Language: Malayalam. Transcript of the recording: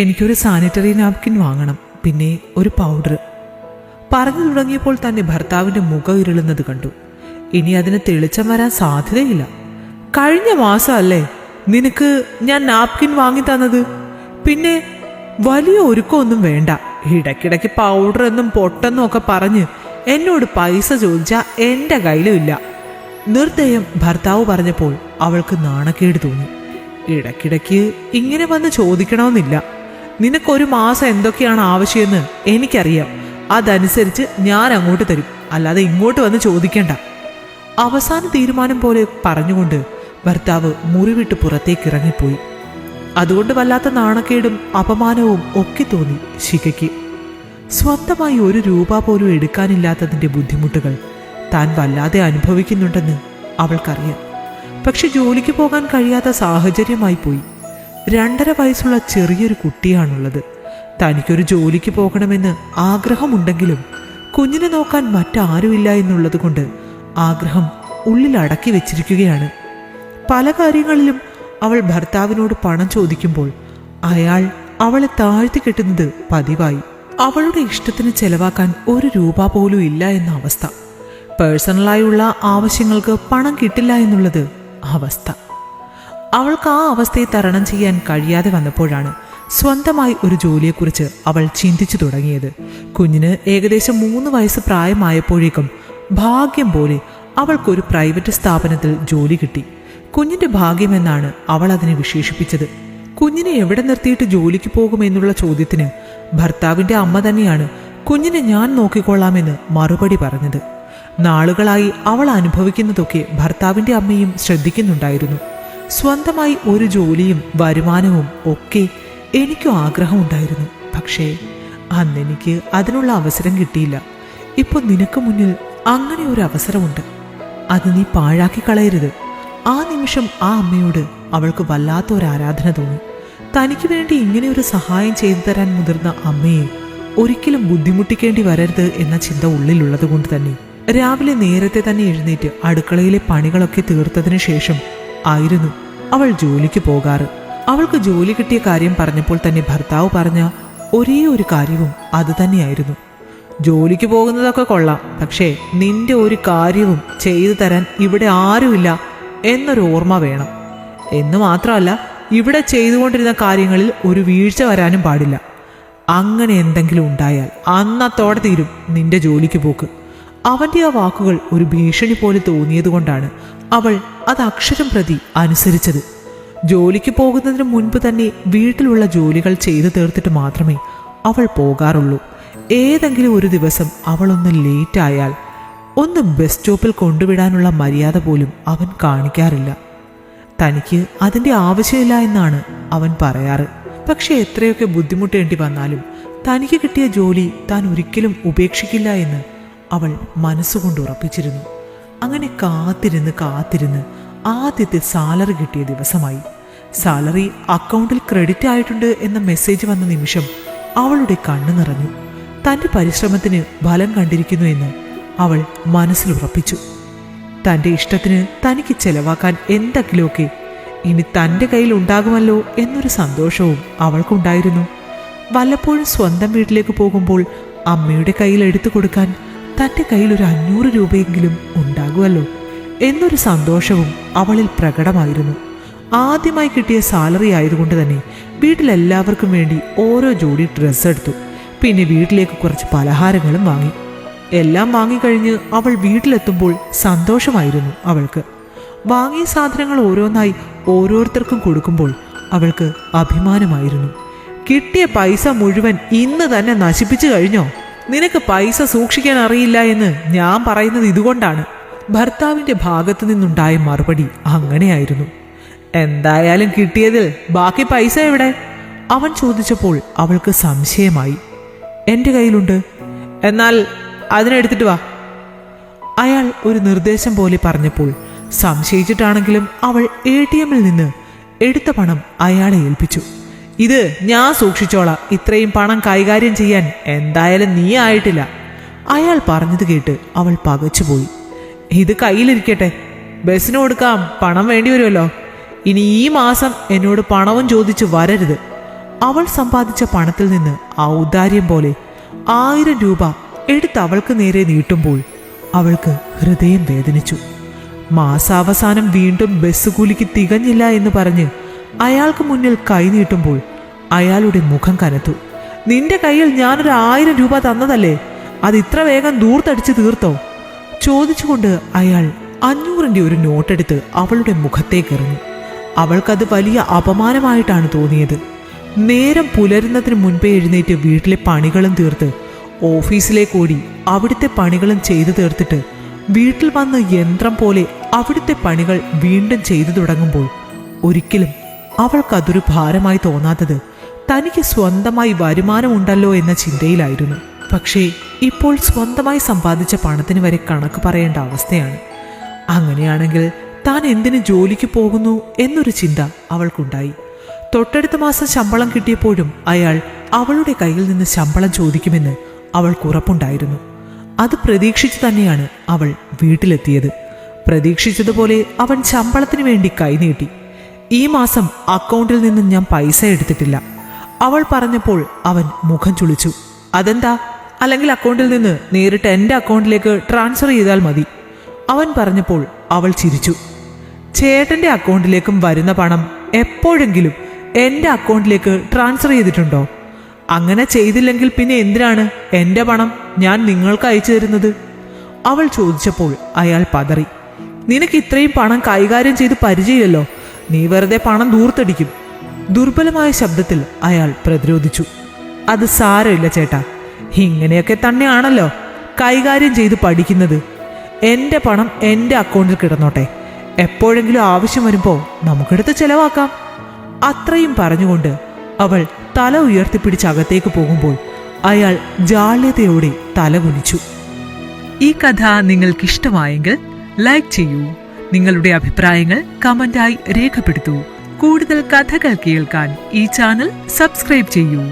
എനിക്കൊരു സാനിറ്ററി നാപ്കിൻ വാങ്ങണം, പിന്നെ ഒരു പൗഡർ. പറഞ്ഞു തുടങ്ങിയപ്പോൾ തന്നെ ഭർത്താവിന്റെ മുഖം ഇരുളുന്നത് കണ്ടു. ഇനി അതിന് തെളിച്ചം വരാൻ സാധ്യതയില്ല. കഴിഞ്ഞ മാസമല്ലേ നിനക്ക് ഞാൻ നാപ്കിൻ വാങ്ങി തന്നത്? പിന്നെ വലിയ ഒരുക്കമൊന്നും വേണ്ട. ഇടയ്ക്കിടയ്ക്ക് പൗഡർ എന്നും പൊട്ടെന്നും ഒക്കെ പറഞ്ഞ് എന്നോട് പൈസ ചോദിച്ചാൽ എൻ്റെ കയ്യിലും ഇല്ല. നിർദ്ദയം ഭർത്താവ് പറഞ്ഞപ്പോൾ അവൾക്ക് നാണക്കേട് തോന്നി. ഇടയ്ക്കിടയ്ക്ക് ഇങ്ങനെ വന്ന് ചോദിക്കണമെന്നില്ല. നിനക്കൊരു മാസം എന്തൊക്കെയാണ് ആവശ്യമെന്ന് എനിക്കറിയാം. അതനുസരിച്ച് ഞാൻ അങ്ങോട്ട് തരും, അല്ലാതെ ഇങ്ങോട്ട് വന്ന് ചോദിക്കേണ്ട. അവസാന തീരുമാനം പോലെ പറഞ്ഞുകൊണ്ട് ഭർത്താവ് മുറി വിട്ട് പുറത്തേക്ക് ഇറങ്ങിപ്പോയി. അതുകൊണ്ട് വല്ലാത്ത നാണക്കേടും അപമാനവും ഒക്കെ തോന്നി ശിഖയ്ക്ക്. സ്വന്തമായി ഒരു രൂപ പോലും എടുക്കാനില്ലാത്തതിൻ്റെ ബുദ്ധിമുട്ടുകൾ താൻ വല്ലാതെ അനുഭവിക്കുന്നുണ്ടെന്ന് അവൾക്കറിയാം. പക്ഷെ ജോലിക്ക് പോകാൻ കഴിയാത്ത സാഹചര്യമായി പോയി. 2.5 വയസ്സുള്ള ചെറിയൊരു കുട്ടിയാണുള്ളത്. തനിക്കൊരു ജോലിക്ക് പോകണമെന്ന് ആഗ്രഹമുണ്ടെങ്കിലും കുഞ്ഞിനെ നോക്കാൻ മറ്റാരുമില്ല എന്നുള്ളത് കൊണ്ട് ആഗ്രഹം ഉള്ളിൽ അടക്കി വെച്ചിരിക്കുകയാണ്. പല കാര്യങ്ങളിലും അവൾ ഭർത്താവിനോട് പണം ചോദിക്കുമ്പോൾ അയാൾ അവളെ താഴ്ത്തി കെട്ടുന്നത് പതിവായി. അവളുടെ ഇഷ്ടത്തിന് ചെലവാക്കാൻ 1 രൂപ പോലും ഇല്ല എന്ന അവസ്ഥ. പേഴ്സണലായുള്ള ആവശ്യങ്ങൾക്ക് പണം കിട്ടില്ല എന്നുള്ളത് അവസ്ഥ. അവൾക്ക് ആ അവസ്ഥയെ തരണം ചെയ്യാൻ കഴിയാതെ വന്നപ്പോഴാണ് സ്വന്തമായി ഒരു ജോലിയെക്കുറിച്ച് അവൾ ചിന്തിച്ചു തുടങ്ങിയത്. കുഞ്ഞിന് ഏകദേശം 3 വയസ്സ് പ്രായമായപ്പോഴേക്കും ഭാഗ്യം പോലെ അവൾക്കൊരു പ്രൈവറ്റ് സ്ഥാപനത്തിൽ ജോലി കിട്ടി. കുഞ്ഞിന്റെ ഭാഗ്യമെന്നാണ് അവൾ അതിനെ വിശേഷിപ്പിച്ചത്. കുഞ്ഞിനെ എവിടെ നിർത്തിയിട്ട് ജോലിക്ക് പോകുമെന്നുള്ള ചോദ്യത്തിന് ഭർത്താവിന്റെ അമ്മ തന്നെയാണ് കുഞ്ഞിനെ ഞാൻ നോക്കിക്കൊള്ളാമെന്ന് മറുപടി പറഞ്ഞത്. നാളുകളായി അവൾ അനുഭവിക്കുന്നതൊക്കെ ഭർത്താവിന്റെ അമ്മയും ശ്രദ്ധിക്കുന്നുണ്ടായിരുന്നു. സ്വന്തമായി ഒരു ജോലിയും വരുമാനവും ഒക്കെ എനിക്കും ആഗ്രഹമുണ്ടായിരുന്നു. പക്ഷേ അന്നെനിക്ക് അതിനുള്ള അവസരം കിട്ടിയില്ല. ഇപ്പോൾ നിനക്ക് മുന്നിൽ അങ്ങനെ ഒരു അവസരമുണ്ട്, അത് നീ പാഴാക്കി കളയരുത്. ആ നിമിഷം ആ അമ്മയോട് അവൾക്ക് വല്ലാത്ത ഒരു ആരാധന തോന്നി. തനിക്ക് വേണ്ടി ഇങ്ങനെ ഒരു സഹായം ചെയ്തു തരാൻ മുതിർന്ന അമ്മയെ ഒരിക്കലും ബുദ്ധിമുട്ടിക്കേണ്ടി വരരുത് എന്ന ചിന്ത ഉള്ളിലുള്ളത് കൊണ്ട് തന്നെ രാവിലെ നേരത്തെ തന്നെ എഴുന്നേറ്റ് അടുക്കളയിലെ പണികളൊക്കെ തീർത്തതിനു ശേഷം ആയിരുന്നു അവൾ ജോലിക്ക് പോകാറ്. അവൾക്ക് ജോലി കിട്ടിയ കാര്യം പറഞ്ഞപ്പോൾ തന്നെ ഭർത്താവ് പറഞ്ഞ ഒരേ ഒരു കാര്യവും അത് തന്നെയായിരുന്നു. ജോലിക്ക് പോകുന്നതൊക്കെ കൊള്ളാം, പക്ഷേ നിന്റെ ഒരു കാര്യവും ചെയ്തു തരാൻ ഇവിടെ ആരുമില്ല എന്നൊരു ഓർമ്മ വേണം. എന്ന് മാത്രമല്ല, ഇവിടെ ചെയ്തുകൊണ്ടിരുന്ന കാര്യങ്ങളിൽ ഒരു വീഴ്ച വരാനും പാടില്ല. അങ്ങനെ എന്തെങ്കിലും ഉണ്ടായാൽ അന്നത്തോടെ തീരും നിന്റെ ജോലിക്ക് പോക്ക്. അവന്റെ ആ വാക്കുകൾ ഒരു ഭീഷണി പോലെ തോന്നിയതുകൊണ്ടാണ് അവൾ അത് അക്ഷരം പ്രതി അനുസരിച്ചത്. ജോലിക്ക് പോകുന്നതിന് മുൻപ് തന്നെ വീട്ടിലുള്ള ജോലികൾ ചെയ്തു തീർത്തിട്ട് മാത്രമേ അവൾ പോകാറുള്ളൂ. ഏതെങ്കിലും ഒരു ദിവസം അവളൊന്ന് ലേറ്റായാൽ ഒന്ന് ബസ് സ്റ്റോപ്പിൽ കൊണ്ടുവിടാനുള്ള മര്യാദ പോലും അവൻ കാണിക്കാറില്ല. തനിക്ക് അതിൻ്റെ ആവശ്യമില്ല എന്നാണ് അവൻ പറയാറ്. പക്ഷെ എത്രയൊക്കെ ബുദ്ധിമുട്ടേണ്ടി വന്നാലും തനിക്ക് കിട്ടിയ ജോലി താൻ ഒരിക്കലും ഉപേക്ഷിക്കില്ല എന്ന് അവൾ മനസ്സുകൊണ്ട് ഉറപ്പിച്ചിരുന്നു. അങ്ങനെ കാത്തിരുന്ന് ആദ്യത്തെ സാലറി കിട്ടിയ ദിവസമായി. സാലറി അക്കൗണ്ടിൽ ക്രെഡിറ്റ് ആയിട്ടുണ്ട് എന്ന മെസ്സേജ് വന്ന നിമിഷം അവളുടെ കണ്ണു നിറഞ്ഞു. തൻ്റെ പരിശ്രമത്തിന് ഫലം കണ്ടിരിക്കുന്നു എന്ന് അവൾ മനസ്സിലുറപ്പിച്ചു. തൻ്റെ ഇഷ്ടത്തിന് തനിക്ക് ചെലവാക്കാൻ എന്തെങ്കിലുമൊക്കെ ഇനി തൻ്റെ കയ്യിൽ ഉണ്ടാകുമല്ലോ എന്നൊരു സന്തോഷവും അവൾക്കുണ്ടായിരുന്നു. വല്ലപ്പോഴും സ്വന്തം വീട്ടിലേക്ക് പോകുമ്പോൾ അമ്മയുടെ കയ്യിൽ എടുത്തു കൊടുക്കാൻ തൻ്റെ കയ്യിൽ ഒരു 500 രൂപയെങ്കിലും ഉണ്ടാകുമല്ലോ എന്നൊരു സന്തോഷവും അവളിൽ പ്രകടമായിരുന്നു. ആദ്യമായി കിട്ടിയ സാലറി ആയതുകൊണ്ട് തന്നെ വീട്ടിലെല്ലാവർക്കും വേണ്ടി ഓരോ ജോഡി ഡ്രസ്സ് എടുത്തു. പിന്നെ വീട്ടിലേക്ക് കുറച്ച് പലഹാരങ്ങളും വാങ്ങി. എല്ലാം വാങ്ങിക്കഴിഞ്ഞ് അവൾ വീട്ടിലെത്തുമ്പോൾ സന്തോഷമായിരുന്നു അവൾക്ക്. വാങ്ങിയ സാധനങ്ങൾ ഓരോന്നായി ഓരോരുത്തർക്കും കൊടുക്കുമ്പോൾ അവൾക്ക് അഭിമാനമായിരുന്നു. കിട്ടിയ പൈസ മുഴുവൻ ഇന്ന് തന്നെ നശിപ്പിച്ചു കഴിഞ്ഞോ? നിനക്ക് പൈസ സൂക്ഷിക്കാൻ അറിയില്ല എന്ന് ഞാൻ പറയുന്നത് ഇതുകൊണ്ടാണ്. ഭർത്താവിന്റെ ഭാഗത്തു നിന്നുണ്ടായ മറുപടി അങ്ങനെയായിരുന്നു. എന്തായാലും കിട്ടിയതിൽ ബാക്കി പൈസ എവിടെ? അവൻ ചോദിച്ചപ്പോൾ അവൾക്ക് സംശയമായി. എൻ്റെ കയ്യിലുണ്ട്. എന്നാൽ അതിനെടുത്തിട്ട് വാ. അയാൾ ഒരു നിർദ്ദേശം പോലെ പറഞ്ഞപ്പോൾ സംശയിച്ചിട്ടാണെങ്കിലും അവൾ ATM-ൽ നിന്ന് എടുത്ത പണം അയാളെ ഏൽപ്പിച്ചു. ഇത് ഞാൻ സൂക്ഷിച്ചോളാം. ഇത്രയും പണം കൈകാര്യം ചെയ്യാൻ എന്തായാലും നീ ആയിട്ടില്ല. അയാൾ പറഞ്ഞത് കേട്ട് അവൾ പകച്ചുപോയി. ഇത് കയ്യിലിരിക്കട്ടെ, ബസ്സിന് കൊടുക്കാം, പണം വേണ്ടി വരുമല്ലോ. ഇനി ഈ മാസം എന്നോട് പണവും ചോദിച്ചു വരരുത്. അവൾ സമ്പാദിച്ച പണത്തിൽ നിന്ന് ഔദാര്യം പോലെ 1000 രൂപ എടുത്ത് അവൾക്ക് നേരെ നീട്ടുമ്പോൾ അവൾക്ക് ഹൃദയം വേദനിച്ചു. മാസാവസാനം വീണ്ടും ബസ് കൂലിക്ക് തികഞ്ഞില്ല എന്ന് പറഞ്ഞ് അയാൾക്ക് മുന്നിൽ കൈ നീട്ടുമ്പോൾ അയാളുടെ മുഖം കനത്തു. നിന്റെ കയ്യിൽ ഞാനൊരു 1000 രൂപ തന്നതല്ലേ, അത് ഇത്ര വേഗം ദൂർത്തടിച്ച് തീർത്തോ? ചോദിച്ചുകൊണ്ട് അയാൾ 500ന്റെ ഒരു നോട്ടെടുത്ത് അവളുടെ മുഖത്തേക്കെറിഞ്ഞു. അവൾക്കത് വലിയ അപമാനമായിട്ടാണ് തോന്നിയത്. നേരം പുലരുന്നതിന് മുൻപേ എഴുന്നേറ്റ് വീട്ടിലെ പണികളും തീർത്ത് ഓഫീസിലേക്ക് ഓടി അവിടുത്തെ പണികളും ചെയ്തു തീർത്തിട്ട് വീട്ടിൽ വന്ന് യന്ത്രം പോലെ അവിടുത്തെ പണികൾ വീണ്ടും ചെയ്തു തുടങ്ങുമ്പോൾ ഒരിക്കലും അവൾക്കതൊരു ഭാരമായി തോന്നാത്തത് തനിക്ക് സ്വന്തമായി വരുമാനമുണ്ടല്ലോ എന്ന ചിന്തയിലായിരുന്നു. പക്ഷേ ഇപ്പോൾ സ്വന്തമായി സമ്പാദിച്ച പണത്തിന് വരെ കണക്ക് പറയേണ്ട അവസ്ഥയാണ്. അങ്ങനെയാണെങ്കിൽ താൻ എന്തിന് ജോലിക്ക് പോകുന്നു എന്നൊരു ചിന്ത അവൾക്കുണ്ടായി. തൊട്ടടുത്ത മാസം ശമ്പളം കിട്ടിയപ്പോഴും അയാൾ അവളുടെ കയ്യിൽ നിന്ന് ശമ്പളം ചോദിക്കുമെന്ന് അവൾക്ക് ഉറപ്പുണ്ടായിരുന്നു. അത് പ്രതീക്ഷിച്ചു തന്നെയാണ് അവൾ വീട്ടിലെത്തിയത്. പ്രതീക്ഷിച്ചതുപോലെ അവൻ ശമ്പളത്തിന് വേണ്ടി കൈനീട്ടി. ഈ മാസം അക്കൗണ്ടിൽ നിന്നും ഞാൻ പൈസ എടുത്തിട്ടില്ല, അവൾ പറഞ്ഞപ്പോൾ അവൻ മുഖം ചുളിച്ചു. അതെന്താ? അല്ലെങ്കിൽ അക്കൗണ്ടിൽ നിന്ന് നേരിട്ട് എൻ്റെ അക്കൗണ്ടിലേക്ക് ട്രാൻസ്ഫർ ചെയ്താൽ മതി, അവൻ പറഞ്ഞപ്പോൾ അവൾ ചിരിച്ചു. ചേട്ടൻ്റെ അക്കൗണ്ടിലേക്കും വരുന്ന പണം എപ്പോഴെങ്കിലും എൻ്റെ അക്കൗണ്ടിലേക്ക് ട്രാൻസ്ഫർ ചെയ്തിട്ടുണ്ടോ? അങ്ങനെ ചെയ്തില്ലെങ്കിൽ പിന്നെ എന്തിനാണ് എൻ്റെ പണം ഞാൻ നിങ്ങൾക്ക് അയച്ചു തരുന്നത്? അവൾ ചോദിച്ചപ്പോൾ അയാൾ പതറി. നിനക്ക് ഇത്രയും പണം കൈകാര്യം ചെയ്ത് പരിചയമില്ലല്ലോ, നീ വെറുതെ പണം ദൂർത്തടിക്കും. ദുർബലമായ ശബ്ദത്തിൽ അയാൾ പ്രതിരോധിച്ചു. അത് സാരമില്ല ചേട്ടാ, ഇങ്ങനെയൊക്കെ തന്നെയാണല്ലോ കൈകാര്യം ചെയ്ത് പഠിക്കുന്നത്. എൻ്റെ പണം എൻ്റെ അക്കൗണ്ടിൽ കിടന്നോട്ടെ, എപ്പോഴെങ്കിലും ആവശ്യം വരുമ്പോൾ നമുക്കെടുത്ത് ചെലവാക്കാം. അത്രയും പറഞ്ഞുകൊണ്ട് അവൾ തല ഉയർത്തിപ്പിടിച്ച് അകത്തേക്ക് പോകുമ്പോൾ അയാൾ ജാള്യതയോടെ തല കുനിച്ചു. ഈ കഥ നിങ്ങൾക്കിഷ്ടമായെങ്കിൽ ലൈക്ക് ചെയ്യൂ. നിങ്ങളുടെ അഭിപ്രായങ്ങൾ കമന്റായി രേഖപ്പെടുത്തൂ. കൂടുതൽ കഥകൾ കേൾക്കാൻ ഈ ചാനൽ സബ്സ്ക്രൈബ് ചെയ്യൂ.